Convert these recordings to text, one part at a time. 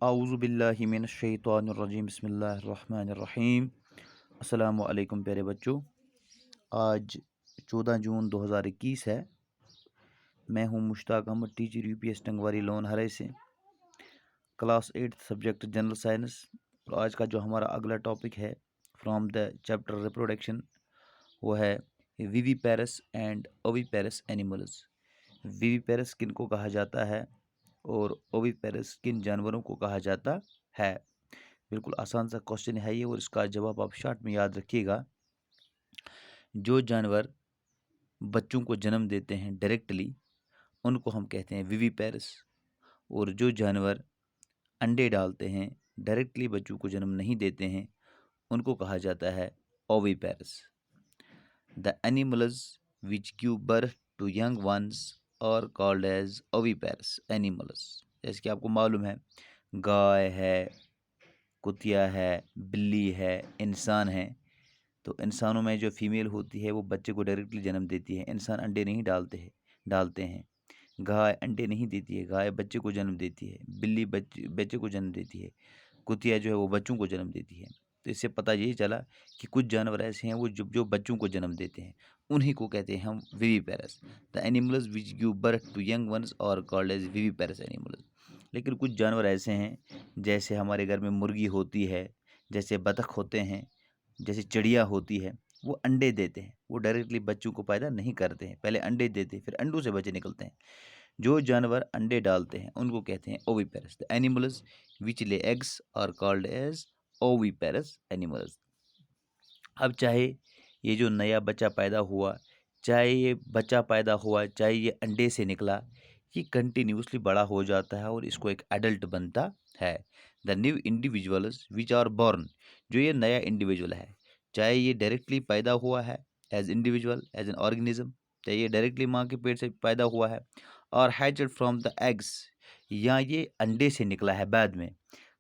आऊज़ु बिल्लाहि मिनश शैतानिर रजीम बिस्मिल्लाहिर रहमानिर रहीम। अस्सलामु अलैकुम प्यारे बच्चों। आज 14 जून 2021 है। मैं हूं मुश्ताक अहमद, टीचर यूपीएस टंगवारी लोन हरे से, क्लास 8 सब्जेक्ट जनरल साइंस। और आज का जो हमारा अगला टॉपिक है फ्रॉम द चैप्टर रिप्रोडक्शन वो है viviparous and oviparous animals. Viviparous किन को कहा जाता है और ओविपेरस किन जानवरों को कहा जाता है। बिल्कुल आसान सा क्वेश्चन है ये और इसका जवाब आप शॉर्ट में याद रखिएगा। जो जानवर बच्चों को जन्म देते हैं डायरेक्टली उनको हम कहते हैं विविपेरस, और जो जानवर अंडे डालते हैं डायरेक्टली बच्चों को जन्म नहीं देते हैं उनको कहा जाता है oviparous. The animals which give birth to young ones are called as oviparous animals. जैसे कि आपको मालूम है, गाय है, कुतिया है, बिल्ली है, इंसान है। तो इंसानों में जो फीमेल होती है वो बच्चे को डायरेक्टली जन्म देती है। इंसान अंडे नहीं डालते हैं। गाय अंडे नहीं देती है, गाय बच्चे को जन्म देती है। बिल्ली बच्चे को जन्म देती है। कुतिया जो है वो बच्चों को जन्म देती है। तो इससे पता यही चला कि कुछ जानवर ऐसे हैं वो जो बच्चों को जन्म देते हैं, उन्हीं को कहते हैं हम viviparous. The animals which give birth to young ones are called as viviparous animals. लेकिन कुछ जानवर ऐसे हैं, जैसे हमारे घर में मुर्गी होती है, जैसे बतख होते हैं, जैसे चिड़िया होती है, वो अंडे देते हैं। वो डायरेक्टली बच्चों को पैदा नहीं करते हैं, पहले अंडे देते हैं फिर अंडों से बच्चे निकलते हैं। जो जानवर अंडे डालते हैं उनको कहते हैं oviparous. The animals which lay eggs are called as oviparous animals. अब चाहे ये जो नया बच्चा पैदा हुआ, चाहे ये अंडे से निकला, ये कंटिन्यूसली बड़ा हो जाता है और इसको एक एडल्ट बनता है। The new individuals which are born, जो ये नया इंडिविजुअल है, चाहे ये डायरेक्टली पैदा हुआ है as individual as an organism, चाहे ये डायरेक्टली माँ के पेट से पैदा हुआ है, और हैचड फ्रॉम द एग्स, या ये अंडे से निकला है बाद में,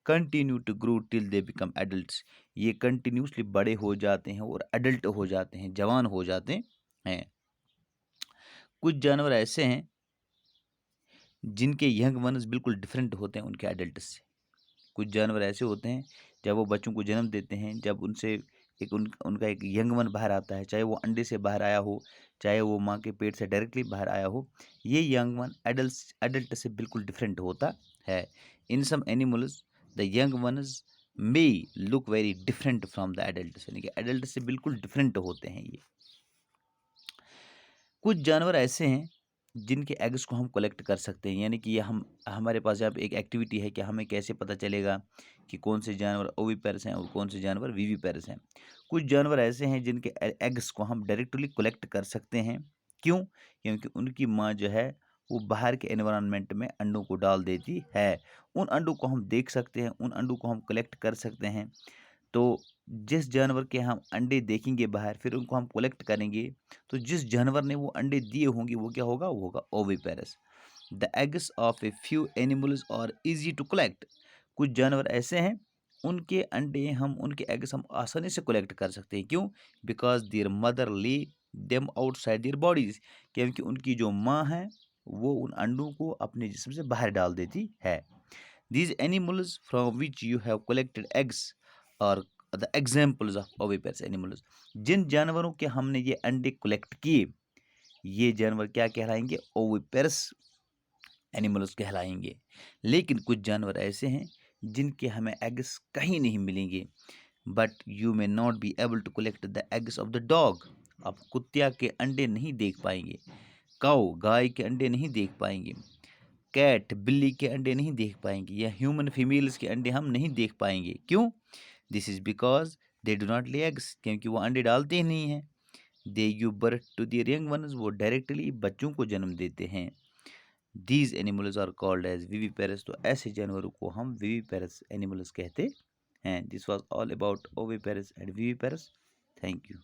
continue to grow till they become adults, ये कंटिन्यूसली बड़े हो जाते हैं और एडल्ट हो जाते हैं, जवान हो जाते हैं। कुछ जानवर ऐसे हैं जिनके यंग वंस बिल्कुल डिफरेंट होते हैं उनके एडल्ट से। कुछ जानवर ऐसे होते हैं जब वो बच्चों को जन्म देते हैं, जब उनसे उनका एक यंग वन बाहर आता है, चाहे वो अंडे से बाहर आया हो, चाहे वो माँ के पेट से डायरेक्टली बाहर आया हो, ये यंग वन एडल्ट से बिल्कुल डिफरेंट होता है। In some animals the young ones may look very different from the adult, यानी कि एडल्ट से बिल्कुल डिफरेंट होते हैं ये। कुछ जानवर ऐसे हैं जिनके एग्स को हम कलेक्ट कर सकते हैं, यानी कि ये हमारे पास अब एक एक्टिविटी है कि हमें कैसे पता चलेगा कि कौन से जानवर ओविपेरस हैं और कौन से जानवर विविपेरस हैं। कुछ जानवर ऐसे हैं जिनके एग्स को हम डायरेक्टली कलेक्ट कर सकते हैं। क्यों? क्योंकि उनकी माँ जो है वो बाहर के एनवायरनमेंट में अंडों को डाल देती है। उन अंडों को हम देख सकते हैं, उन अंडों को हम कलेक्ट कर सकते हैं। तो जिस जानवर के हम अंडे देखेंगे बाहर, फिर उनको हम कलेक्ट करेंगे, तो जिस जानवर ने वो अंडे दिए होंगे वो क्या होगा? वो होगा oviparous. The eggs of a few animals are easy to collect. कुछ जानवर ऐसे हैं उनके एग्स हम आसानी से कलेक्ट कर सकते हैं। क्यों? Because their mother lay them outside their bodies, क्योंकि उनकी जो माँ है वो उन अंडों को अपने जिस्म से बाहर डाल देती है। These animals from which you have collected eggs are the examples of oviparous animals. जिन जानवरों के हमने ये अंडे कलेक्ट किए, ये जानवर क्या कहलाएंगे? ओविपेरस एनिमल्स कहलाएंगे। लेकिन कुछ जानवर ऐसे हैं जिनके हमें एग्स कहीं नहीं मिलेंगे। But you may not be able to collect the eggs of the dog. आप कुत्ता के अंडे नहीं देख पाएंगे, काऊ गाय के अंडे नहीं देख पाएंगे, कैट बिल्ली के अंडे नहीं देख पाएंगे, या ह्यूमन फीमेल्स के अंडे हम नहीं देख पाएंगे। क्यों? This is because they do not lay eggs, क्योंकि वो अंडे डालते ही नहीं हैं। They give birth to their young ones, वो डायरेक्टली बच्चों को जन्म देते हैं। These animals are called as viviparous. तो ऐसे जानवरों को हम विविपेरस एनिमल्स कहते हैं। This was all about oviparous and viviparous. Thank you.